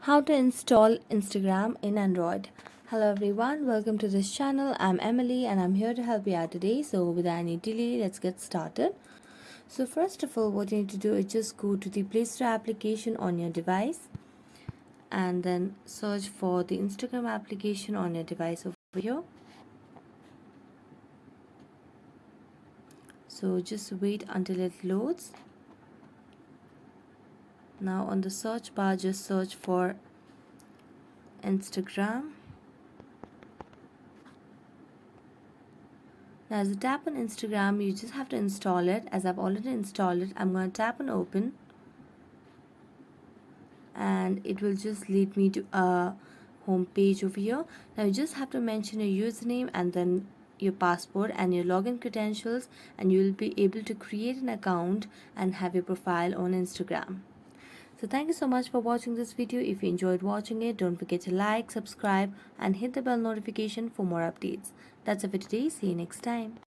How to install Instagram in Android. Hello everyone, welcome to this channel. I'm Emily and I'm here to help you out today. So without any delay, let's get started. So first of all, what you need to do is just go to the Play Store application on your device and then search for the Instagram application on your device over here. So just wait until it loads. Now on the search bar, just search for Instagram. Now as you tap on Instagram, you just have to install it. As I've already installed it, I'm going to tap on open and it will just lead me to a home page over here. Now you just have to mention your username and then your password and your login credentials, and you will be able to create an account and have your profile on Instagram. So thank you so much for watching this video. If you enjoyed watching it, don't forget to like, subscribe and hit the bell notification for more updates. That's it for today. See you next time.